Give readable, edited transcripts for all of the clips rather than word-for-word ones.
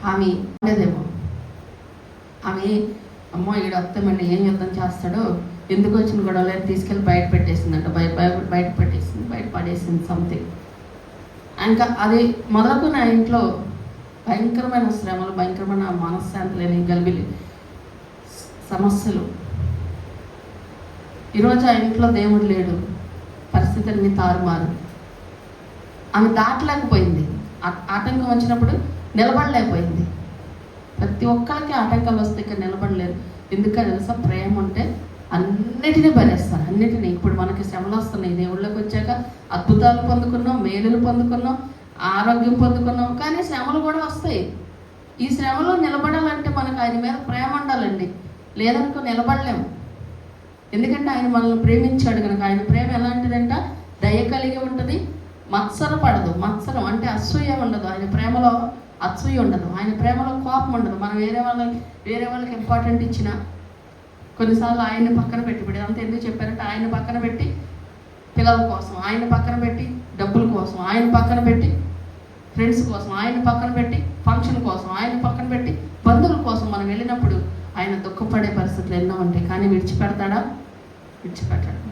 ఆమె ఉండేదేమో. ఆమె అమ్మో ఈడు వస్తామండి ఏం యుద్ధం చేస్తాడో, ఎందుకు వచ్చిన గొడవలు తీసుకెళ్ళి బయట పెట్టేసిందంట. బయట పెట్టేసింది, బయట పడేసింది సంథింగ్. ఇంకా అది మొదలుకొని ఆ ఇంట్లో భయంకరమైన శ్రమలు, భయంకరమైన మనశ్శాంతి లేని గలిబిలి సమస్యలు. ఈరోజు ఆ ఇంట్లో దేవుడు లేడు, పరిస్థితులన్నీ తారుమారు. ఆమె దాటలేకపోయింది. ఆటంకం వచ్చినప్పుడు నిలబడలేకపోయింది. ప్రతి ఒక్కరికి ఆటంకాలు వస్తే ఇక్కడ నిలబడలేరు. ఎందుకని తెలుసా? ప్రేమ ఉంటే అన్నిటినీ భరిస్తారు, అన్నిటినీ. ఇప్పుడు మనకి శ్రమలు వస్తున్నాయి, దేవుళ్ళకి వచ్చాక అద్భుతాలు పొందుకున్నాం, మేలులు పొందుకున్నాం, ఆరోగ్యం పొందుకున్నాం. కానీ శ్రమలు కూడా వస్తాయి. ఈ శ్రమలో నిలబడాలంటే మనకు ఆయన మీద ప్రేమ ఉండాలండి, లేదనుకో నిలబడలేము. ఎందుకంటే ఆయన మనల్ని ప్రేమించాడు కనుక. ఆయన ప్రేమ ఎలాంటిదంట? దయ కలిగి ఉంటుంది, మత్సర పడదు. మత్సరం అంటే అసూయ ఉండదు. ఆయన ప్రేమలో అసూయ ఉండదు, ఆయన ప్రేమలో కోపం ఉండదు. మనం వేరే వాళ్ళకి ఇంపార్టెంట్ ఇచ్చినా కొన్నిసార్లు ఆయన్ని పక్కన పెట్టి, ఇప్పుడు అంతా ఎందుకు చెప్పారంటే ఆయన పక్కన పెట్టి పిల్లల కోసం, ఆయన పక్కన పెట్టి డబ్బుల కోసం, ఆయన పక్కన పెట్టి ఫ్రెండ్స్ కోసం, ఆయన పక్కన పెట్టి ఫంక్షన్ కోసం, ఆయన పక్కన పెట్టి బంధువుల కోసం మనం వెళ్ళినప్పుడు ఆయన దుఃఖపడే పరిస్థితులు ఎన్నో ఉంటాయి. కానీ విడిచిపెడతాడా? విడిచిపెట్టాడు.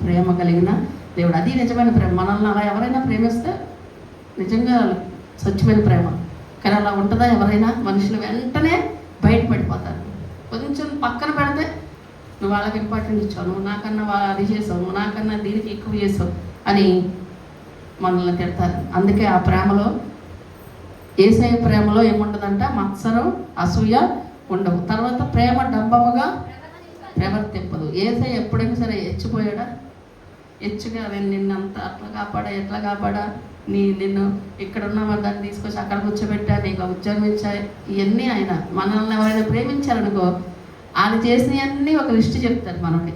ప్రేమ కలిగిన దేవుడు, అది నిజమైన ప్రేమ. మనల్ని అలా ఎవరైనా ప్రేమిస్తే నిజంగా స్వచ్ఛమైన ప్రేమ. కానీ అలా ఉంటుందా ఎవరైనా? మనుషులు వెంటనే బయటపడిపోతారు. కొంచెం పక్కన పెడితే నువ్వు వాళ్ళకి ఇంపార్టెంట్ ఇచ్చావు, నువ్వు నాకన్నా అది చేసావు, నువ్వు నాకన్నా దీనికి ఎక్కువ చేసావు అని మనల్ని తిడతారు. అందుకే ఆ ప్రేమలో, యేసయ్య ప్రేమలో ఏముండదంట? మత్సరం, అసూయ ఉండవు. తర్వాత ప్రేమ డంబముగా ప్రవర్తింపదు. యేసయ్య ఎప్పుడైనా సరే ఎచ్చిపోయాడా? ఎచ్చుగా నిన్నంత అట్లా కాపాడా, ఎట్లా కాపాడా, నిన్ను ఇక్కడ ఉన్న దాన్ని తీసుకొచ్చి అక్కడ కూర్చోబెట్టా, నీకు ఉద్యోగం ఇచ్చా, ఇవన్నీ ఆయన. మనల్ని ఎవరైనా ప్రేమించారనుకో, ఆయన చేసినవన్నీ ఒక లిస్ట్ చెప్తారు మనకి.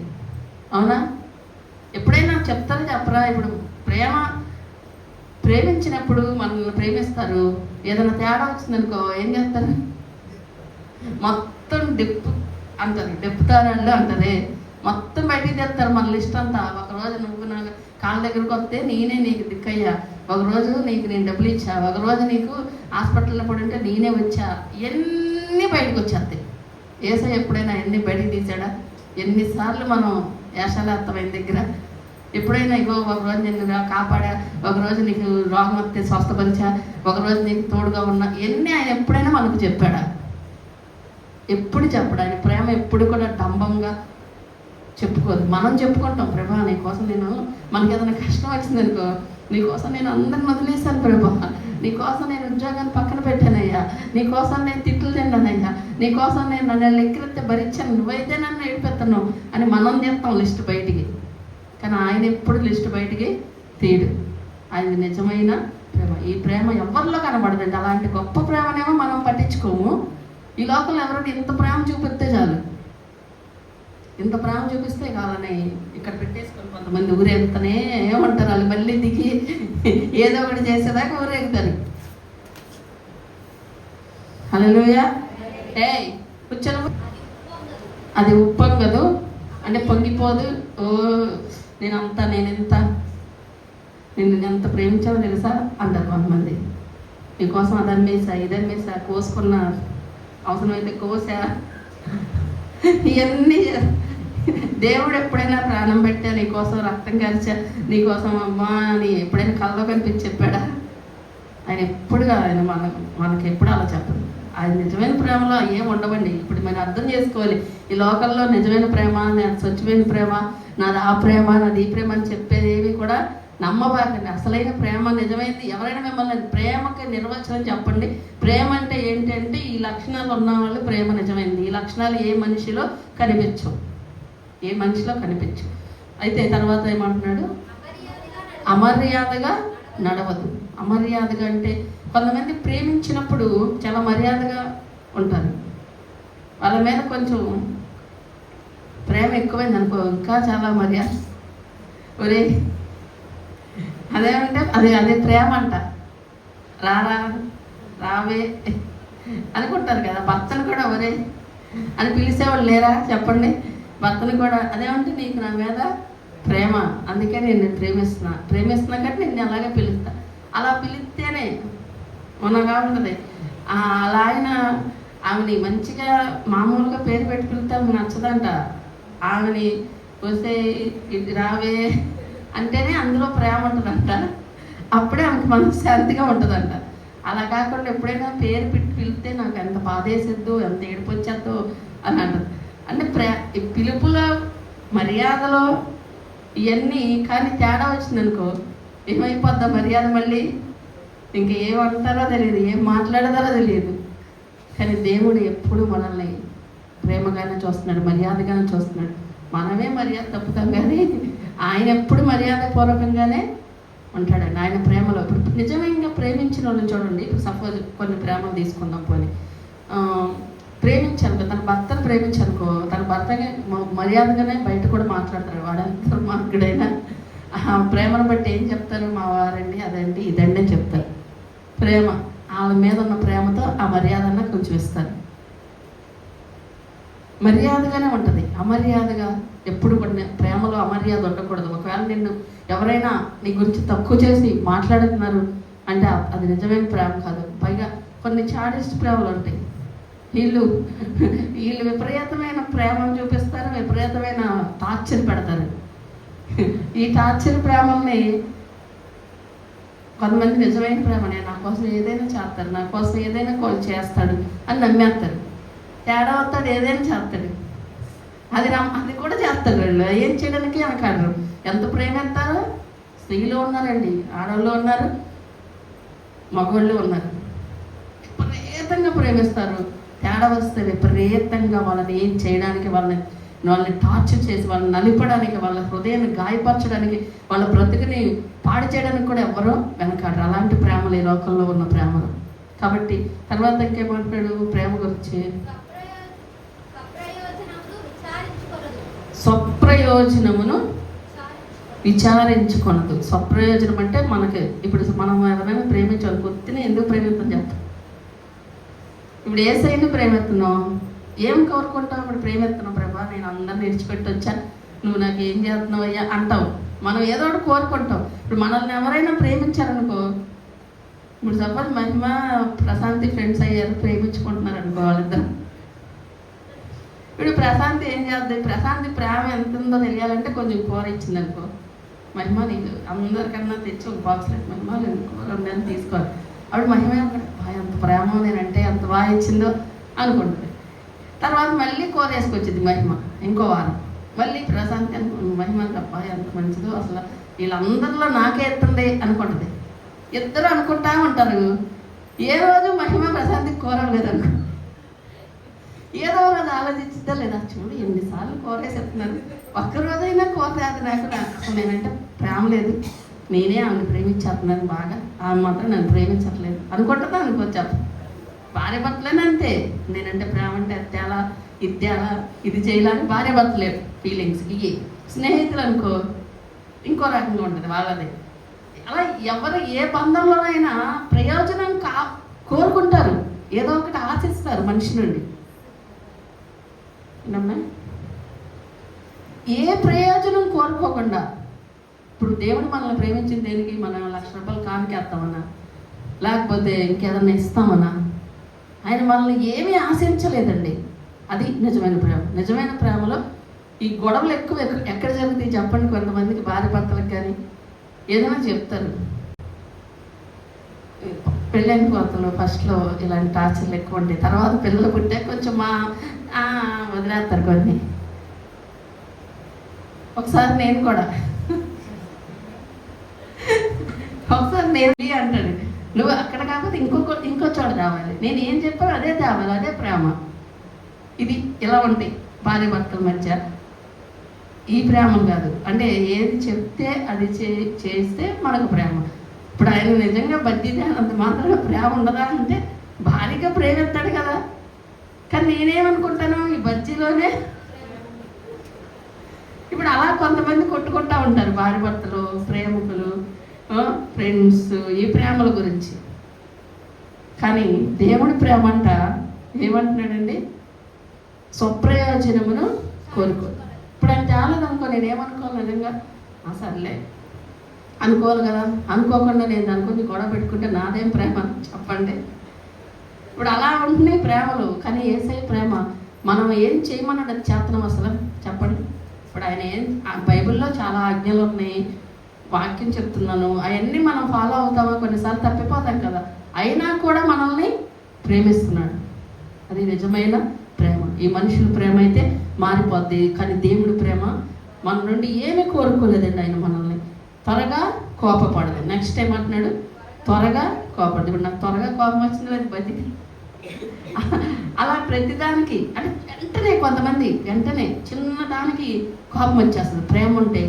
అవునా? ఎప్పుడైనా చెప్తారా చెప్పరా? ఇప్పుడు ప్రేమించినప్పుడు మనల్ని ప్రేమిస్తారు. ఏదైనా తేడా వచ్చిందనుకో ఏం చేస్తారు? మొత్తం డెప్పుతారండి అంటారే, మొత్తం బయటికి తెస్తారు మన లిస్ట్ అంతా. ఒకరోజు నువ్వు నాకు కాళ్ళ దగ్గరకు వస్తే నేనే నీకు దిక్కయ్యా, ఒకరోజు నీకు నేను డబ్బులు ఇచ్చా, ఒకరోజు నీకు హాస్పిటల్లో పడుంటే నేనే వచ్చా, ఇవన్నీ బయటకు వచ్చేస్తాయి. యేసయ్య ఎప్పుడైనా ఎన్ని బయటికి తీసాడా? ఎన్నిసార్లు మనం వేషాలేస్తాం ఆయన దగ్గర. ఎప్పుడైనా ఇగో ఒకరోజు నేను కాపాడా, ఒకరోజు నీకు రోగం వస్తే స్వస్థపరిచా, ఒకరోజు నీకు తోడుగా ఉన్నా, ఇవన్నీ ఆయన ఎప్పుడైనా మనకు చెప్పాడా? ఎప్పుడు చెప్పడు. ఆయన ప్రేమ ఎప్పుడు కూడా డంబంగా చెప్పుకోదు. మనం చెప్పుకుంటాం, ప్రభా నీకోసం మనకి ఏదైనా కష్టం వచ్చిందనుకో, నీకోసం నేను అందరిని వదిలేశాను ప్రభా, నీకోసం నేను ఉద్యోగాన్ని పక్కన పెట్టానయ్యా, నీకోసం నేను తిట్లు తిన్నానయ్యా, నీకోసం నేను నన్ను ఎక్కిరితే భరించాను, నువ్వైతే నన్ను ఏడిపెత్తను అని మనం చేస్తాం లిస్ట్ బయటికి. కానీ ఆయన ఎప్పుడు లిస్ట్ బయటికి తీయడు. ఆయన నిజమైన ప్రేమ. ఈ ప్రేమ ఎవరిలో కనబడదండి. అలాంటి గొప్ప ప్రేమనేమో మనం పట్టించుకోము. ఈ లోకంలో ఎవరైనా ఇంత ప్రేమ చూపిస్తే చాలు, ఇంత ప్రేమ చూపిస్తే కాదని ఇక్కడ పెట్టేసుకొని కొంతమంది ఊరేగుతూనే ఉంటారు. వాళ్ళు మళ్ళీ దిగి ఏదో ఒకటి చేసేదాకా ఊరేగుతారు. హల్లెలూయా. కూర్చొని అది ఉప్పొంగదు అంటే పొంగిపోదు. ఓ నేనెంత నిన్ను ఎంత ప్రేమించావో తెలుసా అంటారు కొంతమంది. నీకోసం అదమ్మేసా, ఇదమ్మేసా, కోసుకున్న, అవసరమైతే కోసా, ఇవన్నీ. దేవుడు ఎప్పుడైనా ప్రాణం పెట్టా, నీకోసం రక్తం కార్చా, నీకోసం అమ్మా అని ఎప్పుడైనా కళ్ళలో కనిపించి చెప్పాడా? ఆయన ఎప్పుడుగా ఆయన మనకి ఎప్పుడు అలా చెప్పదు. ఆయన నిజమైన ప్రేమలో ఏం ఉండవండి. ఇప్పుడు మనం అర్థం చేసుకోవాలి. ఈ లోకల్లో నిజమైన ప్రేమ, స్వచ్ఛమైన ప్రేమ, నాది ఆ ప్రేమ, నాది ఈ ప్రేమ అని చెప్పేది ఏవి కూడా నమ్మబాకండి. అసలైన ప్రేమ నిజమైంది. ఎవరైనా మిమ్మల్ని ప్రేమకి నిర్వచనం చెప్పండి. ప్రేమ అంటే ఏంటంటే ఈ లక్షణాలు ఉన్న వాళ్ళు ప్రేమ నిజమైంది. ఈ లక్షణాలు ఏ మనిషిలో కనిపించవు. అయితే తర్వాత ఏమంటున్నాడు? అమర్యాదగా నడవదు. అమర్యాదగా అంటే కొంతమంది ప్రేమించినప్పుడు చాలా మర్యాదగా ఉంటారు. వాళ్ళ మీద కొంచెం ప్రేమ ఎక్కువైంది అనుకో, ఇంకా చాలా మర్యాద. ఒరే అదేమంటే అదే ప్రేమ అంట. రావే అనుకుంటారు కదా. భర్తను కూడా ఒరే అని పిలిచేవాళ్ళు లేరా చెప్పండి? భర్తను కూడా అదేమంటే నీకు నా మీద ప్రేమ, అందుకే నేను ప్రేమిస్తున్నా కాబట్టి నేను అలాగే పిలుస్తా. అలా పిలిస్తేనే మనగా ఉంటుంది. అలా ఆమెని మంచిగా మామూలుగా పేరు పెట్టి పిలితే ఆమెకు నచ్చదంట. ఆమెని వస్తే ఇది రావే అంటేనే అందులో ప్రేమ ఉంటుందంట. అప్పుడే ఆమెకి మనశ్శాంతిగా ఉంటుందంట. అలా కాకుండా ఎప్పుడైనా పేరు పెట్టి పిలిస్తే నాకు ఎంత బాధేసిద్దు, ఎంత ఏడుపు వచ్చేద్దు అని అంటది. అంటే పిలుపులో మర్యాదలో ఇవన్నీ కానీ తేడా వచ్చిందనుకో ఏమైపోద్దా మర్యాద మళ్ళీ ఇంక ఏమంటారో తెలియదు, ఏం మాట్లాడతారో తెలియదు. కానీ దేవుడు ఎప్పుడు మనల్ని ప్రేమగానే చూస్తున్నాడు, మర్యాదగానే చూస్తున్నాడు. మనమే మర్యాద తప్పుతాం కానీ ఆయన ఎప్పుడు మర్యాదపూర్వకంగానే ఉంటాడండి. ఆయన ప్రేమలో ఇప్పుడు నిజంగా ప్రేమించిన వాళ్ళని చూడండి. ఇప్పుడు సపోజ్ కొన్ని ప్రేమలు తీసుకుందాం పోనీ, ప్రేమించానుకో, తన భర్తను ప్రేమించానుకో, తన భర్తగా మర్యాదగానే బయట కూడా మాట్లాడతారు. వాడంతా మార్కుడైనా ప్రేమను బట్టి ఏం చెప్తారు, మా వారండి అదండి ఇదండి అని చెప్తారు. ప్రేమ వాళ్ళ మీద ఉన్న ప్రేమతో ఆ మర్యాదన్న కొంచెం ఇస్తారు. మర్యాదగానే ఉంటుంది. అమర్యాదగా ఎప్పుడు కూడా ప్రేమలో అమర్యాద ఉండకూడదు. ఒకవేళ నిన్ను ఎవరైనా నీ గురించి తక్కువ చేసి మాట్లాడుతున్నారు అంటే అది నిజమైన ప్రేమ కాదు. పైగా కొన్ని చాడిస్ట్ ప్రేమలు ఉంటాయి. వీళ్ళు విపరీతమైన ప్రేమను చూపిస్తారు, విపరీతమైన టార్చర్ పెడతారు. ఈ టార్చర్ ప్రేమల్ని కొంతమంది నిజమైన ప్రేమనే, నా కోసం ఏదైనా చేస్తారు, నా కోసం ఏదైనా చేస్తాడు అని నమ్మేస్తారు. తేడా అవుతాడు, ఏదైనా చేస్తాడు. అది కూడా చేస్తాడు. వాళ్ళు ఏం చేయడానికి వెనకాడరు. ఎంత ప్రేమిస్తారో స్త్రీలు ఉన్నారండి, ఆడవాళ్ళు ఉన్నారు, మగవాళ్ళు ఉన్నారు. విపరీతంగా ప్రేమిస్తారు. తేడా వస్తే విపరీతంగా వాళ్ళని ఏం చేయడానికి, వాళ్ళని టార్చర్ చేసి, వాళ్ళని నలిపడానికి, వాళ్ళ హృదయాన్ని గాయపరచడానికి, వాళ్ళ బ్రతుకుని పాడు చేయడానికి కూడా ఎవరో వెనకాడరు. అలాంటి ప్రేమలు ఈ లోకంలో ఉన్న ప్రేమలు. కాబట్టి తర్వాత ఇంకేమంటాడు ప్రేమ గురించి, స్వప్రయోజనమును విచారించుకొనదు. స్వప్రయోజనం అంటే మనకి ఇప్పుడు మనం ఎవరైనా ప్రేమించాలి, కొద్దిని ఎందుకు ప్రేమిస్తాం చెప్తాం. ఇప్పుడు ఏ సైడ్ని ప్రేమిస్తున్నావు, ఏం కోరుకుంటావు? ఇప్పుడు ప్రేమిస్తున్నావు, ప్రభా నేను అందరిని విడిచిపెట్టి వచ్చాను, నువ్వు నాకు ఏం చేస్తున్నావు అయ్యా అంటావు. మనం ఏదో ఒకటి కోరుకుంటాం. ఇప్పుడు మనల్ని ఎవరైనా ప్రేమించారనుకో, ఇప్పుడు సపోజ్ మహిమ ప్రశాంతి ఫ్రెండ్స్ అయ్యారు, ప్రేమించుకుంటున్నారు అనుకో వాళ్ళిద్దరు. ఇప్పుడు ప్రశాంతి ఏం చేద్ది, ప్రశాంతి ప్రేమ ఎంత ఉందో తెలియాలంటే కొంచెం కూర ఇచ్చింది అనుకో, మహిమ నీకు అందరికన్నా తెచ్చి ఒక బాక్స్లో మహిమ కూర ఉండని తీసుకోవాలి. అప్పుడు మహిమ ఎంత ప్రేమ నేనంటే ఎంత బాగా ఇచ్చిందో అనుకుంటుంది. తర్వాత మళ్ళీ కూర వేసుకొచ్చింది మహిమ ఇంకో వారం, మళ్ళీ ప్రశాంతి మహిమ తప్ప ఎంత మంచిదో అసలు వీళ్ళందరిలో నాకే ఎత్తుంది అనుకుంటుంది. ఇద్దరు అనుకుంటా ఉంటారు. ఏ రోజు మహిమ ప్రశాంతికి కూర లేదనుకో, ఏదో రోజు ఆలోచించిందా లేదా, చూడు ఎన్నిసార్లు కూర వేసేస్తున్నాను, ఒక్కరోజైనా కూర తేదు నాకు అసలు నేనంటే ప్రేమ లేదు, నేనే ఆమెను ప్రేమించేస్తున్నాను బాగా, ఆమె మాత్రం నన్ను ప్రేమించట్లేదు అనుకుంటుందా అనుకోవచ్చు. భార్య భర్తలేని అంతే, నేనంటే ప్రేమ అంటే తేలా ఇది తేలా ఇది చేయాలని భార్య భర్తలేరు ఫీలింగ్స్. ఇవి స్నేహితులు అనుకో ఇంకో రకంగా ఉంటుంది వాళ్ళది. అలా ఎవరు ఏ బంధంలోనైనా ప్రయోజనం కోరుకుంటారు, ఏదో ఒకటి ఆశిస్తారు మనిషి నుండి. ఏ ప్రయోజనం కోరుకోకుండా, ఇప్పుడు దేవుడు మనల్ని ప్రేమించిన దేనికి, మనం ₹1,00,000 కానుకేస్తామన్నా లేకపోతే ఇంకేదన్నా ఇస్తామన్నా, ఆయన మనల్ని ఏమీ ఆశించలేదండి. అది నిజమైన ప్రేమ. నిజమైన ప్రేమలో ఈ గొడవలు ఎక్కడ జరుగుతాయి చెప్పండి. కొంతమందికి భార్య భర్తలకు కానీ ఏదైనా చెప్తారు, పెళ్ళైన కొత్తలో ఫస్ట్లో ఇలాంటి టార్చర్లు ఎక్కువ ఉంటాయి. తర్వాత పిల్లలు పుట్టే కొంచెం వదిలేస్తారు కొన్ని. ఒకసారి నేను కూడా అంటాడు, నువ్వు అక్కడ కాకపోతే ఇంకో చోట రావాలి, నేను ఏం చెప్పాను అదే తేవాలి, అదే ప్రేమ. ఇది ఇలా ఉంటాయి భార్య భర్తల మధ్య. ఈ ప్రేమ కాదు, అంటే ఏది చెప్తే అది చేస్తే మనకు ప్రేమ. ఇప్పుడు ఆయన నిజంగా బద్దీ అంత మాత్రమే ప్రేమ ఉండదా అంటే భారీగా ప్రేమిస్తాడు కదా. కానీ నేనేమనుకుంటాను, ఈ బజ్జీలోనే ఇప్పుడు అలా కొంతమంది కొట్టుకుంటా ఉంటారు భార్య భర్తలు, ప్రేమికులు, ఫ్రెండ్స్, ఈ ప్రేమల గురించి. కానీ దేవుడి ప్రేమ అంట ఏమంటున్నాడండి, స్వప్రయోజనమును కోరుకో. ఇప్పుడు ఆయన చాలదనుకో, నేనేమనుకోవాలి నిజంగా, సర్లే అనుకోవాలి కదా. అనుకోకుండా నేను అనుకుని గొడవ పెట్టుకుంటే నాదేం ప్రేమ చెప్పండి. ఇప్పుడు అలా ఉంటున్నాయి ప్రేమలు. కానీ యేసయ్య ప్రేమ మనం ఏం చేయమన్నాడు అది చేస్తున్నాం అసలు చెప్పండి. ఇప్పుడు ఆయన బైబిల్లో చాలా ఆజ్ఞలు ఉన్నాయి, వాక్యం చెప్తున్నాను, అవన్నీ మనం ఫాలో అవుతామా? కొన్నిసార్లు తప్పిపోతాం కదా. అయినా కూడా మనల్ని ప్రేమిస్తున్నాడు. అది నిజమైన ప్రేమ. ఈ మనుషుల ప్రేమ అయితే మారిపోద్ది, కానీ దేవుడి ప్రేమ మన నుండి ఏమీ కోరుకోలేదండి. ఆయన మనల్ని త్వరగా కోపపడదు. నెక్స్ట్ టైం అంటున్నాడు త్వరగా కోపడదు. ఇప్పుడు నాకు త్వరగా కోపం వచ్చింది లేదు బతికి అలా ప్రతిదానికి అంటే వెంటనే కొంతమంది వెంటనే చిన్నదానికి కోపం వచ్చేస్తుంది. ప్రేమ ఉంటే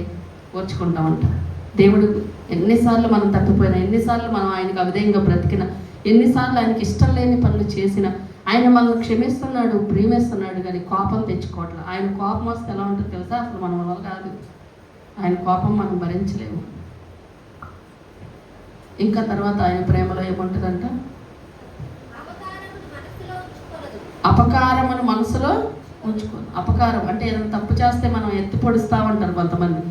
ఓర్చుకుంటా ఉంటాం. దేవుడు ఎన్నిసార్లు మనం తప్పిపోయినా, ఎన్నిసార్లు మనం ఆయనకు అవిధేయంగా బ్రతికినా, ఎన్నిసార్లు ఆయనకి ఇష్టం లేని పనులు చేసినా ఆయన మనల్ని క్షమిస్తున్నాడు, ప్రేమిస్తున్నాడు. కానీ కోపం తెచ్చుకోవట్లేదు. ఆయన కోపం వస్తే ఎలా ఉంటుందో తెలుసా? అసలు మన వల్ల కాదు. ఆయన కోపం మనం భరించలేము. ఇంకా తర్వాత ఆయన ప్రేమలో ఏముంటుందంట? అపకారమును మనసులో ఉంచుకోదు. అపకారం అంటే ఏదైనా తప్పు చేస్తే మనం ఎత్తి పొడుస్తామంటారు కొంతమంది.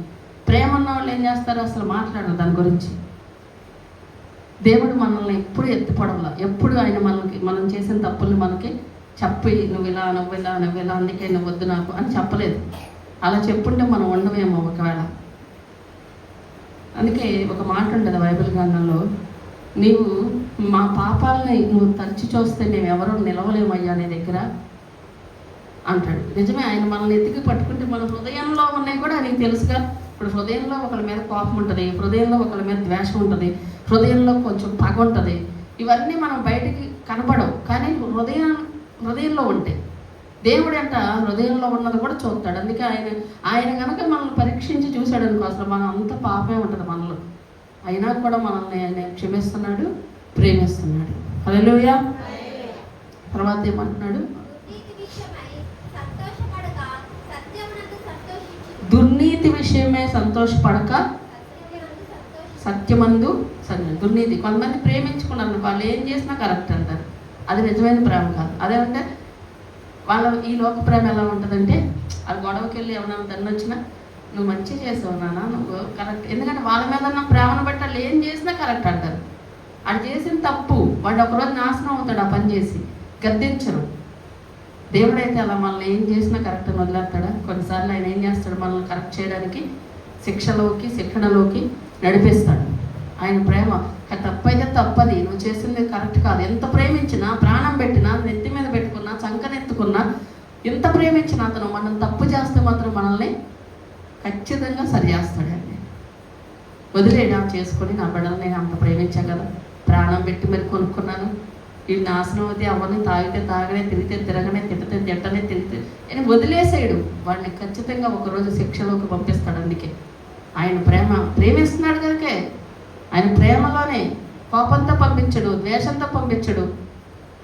ప్రేమ ఉన్న వాళ్ళు ఏం చేస్తారు? అసలు మాట్లాడరు దాని గురించి. దేవుడు మనల్ని ఎప్పుడు ఎత్తిపడవలా. ఎప్పుడు ఆయన మనం చేసిన తప్పుల్ని మనకి చెప్పి నువ్వు ఇలా అందుకే నువ్వు వద్దు నాకు అని చెప్పలేదు. అలా చెప్పుంటే మనం ఉండమేమో ఒకవేళ. అందుకే ఒక మాట ఉండదు బైబిల్ గ్రంథంలో, నీవు మా పాపాలని నువ్వు తరచి చూస్తే మేము ఎవరో నిలవలేమయ్యా నీ దగ్గర అంటాడు. నిజమే, ఆయన మనల్ని ఎత్తికి పట్టుకుంటే మన హృదయంలో ఉన్నాయి కూడా ఆయనకి తెలుసుగా. ఇప్పుడు హృదయంలో ఒకరి మీద కోపం ఉంటుంది, హృదయంలో ఒకరి మీద ద్వేషం ఉంటుంది, హృదయంలో కొంచెం పగ ఉంటుంది. ఇవన్నీ మనం బయటికి కనపడవు, కానీ హృదయంలో ఉంటాయి. దేవుడు అంట హృదయంలో ఉన్నది కూడా చూస్తాడు. అందుకే ఆయన కనుక మనల్ని పరీక్షించి చూశాడు అనుకో, అసలు మనం అంత పాపమే ఉంటుంది మనలో. అయినా కూడా మనల్ని ఆయన క్షమిస్తున్నాడు, ప్రేమిస్తున్నాడు. హల్లెలూయా. తర్వాత ఏమంటున్నాడు? దుర్నీతి విషయమే సంతోషపడక సత్యమందు దుర్నీతి. కొంతమంది ప్రేమించుకున్నారు, వాళ్ళు ఏం చేసినా కరెక్ట్ అంటారు. అది నిజమైన ప్రేమ కాదు. అదేమంటే వాళ్ళ ఈ లోక ప్రేమ ఎలా ఉంటుందంటే, అది గొడవకి వెళ్ళి ఏమన్నా దాన్ని వచ్చినా నువ్వు మంచి చేసావు నాన్న, నువ్వు కరెక్ట్. ఎందుకంటే వాళ్ళ మీద ఉన్న ప్రేమను బట్టి వాళ్ళు ఏం చేసినా కరెక్ట్ అంటారు. అది చేసిన తప్పు వాడు ఒకరోజు నాశనం అవుతాడు ఆ పని చేసి. గద్దించరు. దేవుడైతే అలా మనల్ని ఏం చేసినా కరెక్ట్ అని వదిలేస్తాడా? కొన్నిసార్లు ఆయన ఏం చేస్తాడు? మనల్ని కరెక్ట్ చేయడానికి శిక్షణలోకి నడిపిస్తాడు. ఆయన ప్రేమ తప్పైతే తప్పది, నువ్వు చేసింది కరెక్ట్ కాదు. ఎంత ప్రేమించినా, ప్రాణం పెట్టినా, నెత్తి మీద పెట్టుకున్నా, చంకనెత్తుకున్నా, ఎంత ప్రేమించినా అతను మనం తప్పు చేస్తే మాత్రం మనల్ని ఖచ్చితంగా సరి చేస్తాడండి. వదిలేడా చేసుకొని నా బిడ్డలు నేను అంత ప్రేమించా కదా, ప్రాణం పెట్టి మరి కొనుక్కున్నాను, ఈ నాశనం అయితే అవన్నీ తాగితే తాగనే, తిరిగితే తిరగనే, తింటే తింటనే తిరిగితే అని వదిలేసాడు. వాడిని ఖచ్చితంగా ఒకరోజు శిక్షలోకి పంపిస్తాడు. అందుకే ఆయన ప్రేమిస్తున్నాడు కనుకే ఆయన ప్రేమలోనే కోపంతో పంపించడు, ద్వేషంతో పంపించడు,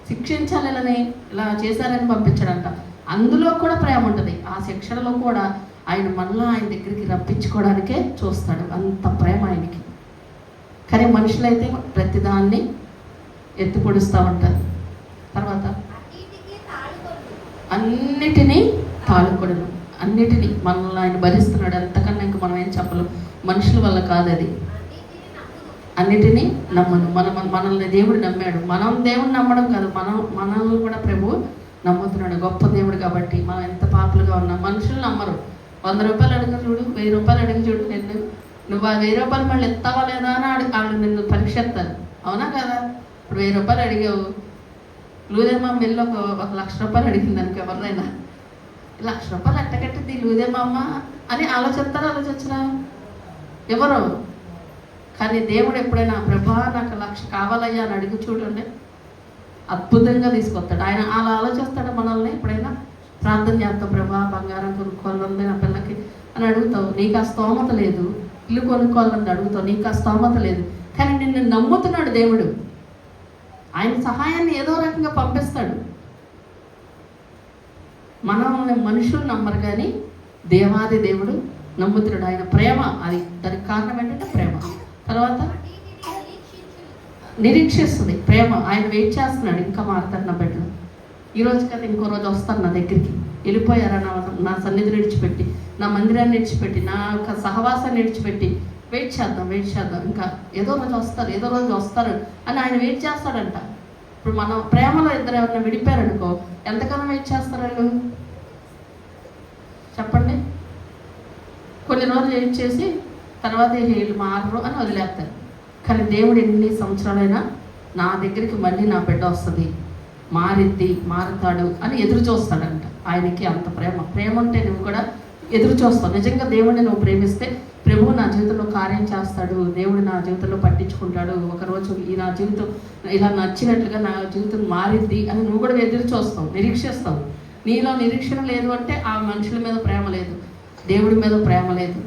శిక్షించాలని ఇలా చేశారని పంపించడంట. అందులో కూడా ప్రేమ ఉంటుంది. ఆ శిక్షణలో కూడా ఆయన మళ్ళా ఆయన దగ్గరికి రప్పించుకోవడానికే చూస్తాడు. అంత ప్రేమ ఆయనకి. కానీ మనుషులైతే ప్రతిదాన్ని ఎత్తి పొడుస్తూ ఉంటారు. తర్వాత అన్నిటినీ తాళుకొడను, అన్నిటినీ మనల్ని ఆయన భరిస్తున్నాడు. అంతకన్నా ఇంకా మనం ఏం చెప్పలేం. మనుషుల వల్ల కాదు అది. అన్నిటినీ నమ్మను. మనల్ని దేవుడు నమ్మాడు. మనం దేవుడిని నమ్మడం కాదు, మనల్ని కూడా ప్రభువు నమ్ముతున్నాడు. గొప్ప దేవుడు కాబట్టి. మనం ఎంత పాపులుగా ఉన్నాం. మనుషులు నమ్మరు. 100 రూపాయలు అడుగు చూడు, 1000 రూపాయలు అడిగి చూడు, నువ్వు ఆ 1000 రూపాయలు మళ్ళీ ఎత్తావా లేదా అని వాళ్ళు నిన్ను పరీక్షిస్తారు. అవునా కదా? ఇప్పుడు 1000 రూపాయలు అడిగావు, లూదేమా మిల్లు ఒక 1,00,000 రూపాయలు అడిగింది అనుకో, ఎవరినైనా 1,00,000 రూపాయలు ఎట్టగట్టింది లూదేమమ్మ అని ఆలోచించరా? ఎవరు? కానీ దేవుడు ఎప్పుడైనా ప్రభా నాకు 1,00,000 కావాలయ్యా అని అడిగి చూడండి, అద్భుతంగా తీసుకొస్తాడు. ఆయన అలా ఆలోచిస్తాడు మనల్ని. ఎప్పుడైనా ప్రార్థన చేస్తావు, ప్రభా బంగారం కొనుక్కోవాలంది నా పిల్లకి అని అడుగుతావు, నీకు ఆ స్తోమత లేదు. ఇల్లు కొనుక్కోవాలని అడుగుతావు, నీకు ఆ స్తోమత లేదు. కానీ నిన్ను నమ్ముతున్నాడు దేవుడు. ఆయన సహాయాన్ని ఏదో రకంగా పంపిస్తాడు. మనల్ని మనుషులు నమ్మరు, కానీ దేవాది దేవుడు నమ్ముతున్నాడు. ఆయన ప్రేమ, అది దానికి కారణం ఏంటంటే ప్రేమ. తర్వాత నిరీక్షిస్తుంది ప్రేమ. ఆయన వెయిట్ చేస్తున్నాడు, ఇంకా మారుతారు నా బిడ్డలు. ఈరోజు కదా ఇంకో రోజు వస్తారు నా దగ్గరికి. వెళ్ళిపోయారా నా సన్నిధిని విడిచిపెట్టి, నా మందిరాన్ని విడిచిపెట్టి, నా యొక్క సహవాసాన్ని విడిచిపెట్టి వెయిట్ చేద్దాం, ఇంకా ఏదో రోజు వస్తారు అని ఆయన వెయిట్ చేస్తాడంట. ఇప్పుడు మనం ప్రేమలో ఇద్దరు ఎవరైనా విడిపోయారనుకో, ఎంతకాలం వెయిట్ చేస్తారు వాళ్ళు? చెప్పండి. కొన్ని రోజులు వెయిట్ చేసి తర్వాత వీళ్ళు మారరు అని వదిలేస్తారు. కానీ దేవుడు ఎన్ని సంవత్సరాలైనా నా దగ్గరికి మళ్ళీ నా బిడ్డ వస్తుంది, మారుతాడు అని ఎదురు చూస్తాడంట. ఆయనకి అంత ప్రేమ ఉంటే నువ్వు కూడా ఎదురు చూస్తావు. నిజంగా దేవుడిని నువ్వు ప్రేమిస్తే ప్రభువు నా జీవితంలో కార్యం చేస్తాడు, దేవుడు నా జీవితంలో పట్టించుకుంటాడు, ఒకరోజు నా జీవితం ఇలా నచ్చినట్లుగా నా జీవితం మారిద్ది అని నువ్వు కూడా ఎదురు చూస్తావు, నిరీక్షిస్తావు. నీలో నిరీక్షణ లేదు అంటే ఆ మనుషుల మీద ప్రేమ లేదు, దేవుడి మీద ప్రేమ లేదు,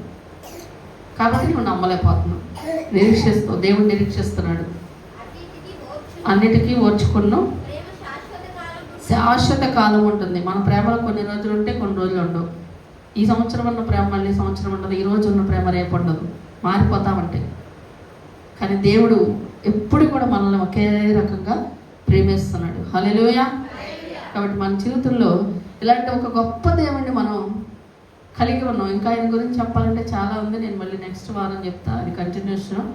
కాబట్టి నువ్వు నమ్మలేకపోతున్నావు, నిరీక్షిస్తావు. దేవుడు నిరీక్షిస్తున్నాడు. అన్నిటికీ ఓర్చుకున్నాం, శాశ్వత కాలం ఉంటుంది. మన ప్రేమలో కొన్ని రోజులు ఉంటే కొన్ని రోజులు ఉండవు. ఈ సంవత్సరం ఉన్న ప్రేమ మళ్ళీ సంవత్సరం ఉండదు, ఈ రోజు ఉన్న ప్రేమ రేపు ఉండదు, మారిపోతామంటే. కానీ దేవుడు ఎప్పుడు కూడా మనల్ని ఒకే రకంగా ప్రేమిస్తున్నాడు. హల్లెలూయా. కాబట్టి మన జీవితంలో ఇలాంటి ఒక గొప్ప దేవుడిని మనం కలిగి ఉన్నాం. ఇంకా ఆయన గురించి చెప్పాలంటే చాలా ఉంది, నేను మళ్ళీ నెక్స్ట్ వారం చెప్తా, అది కంటిన్యూషన్.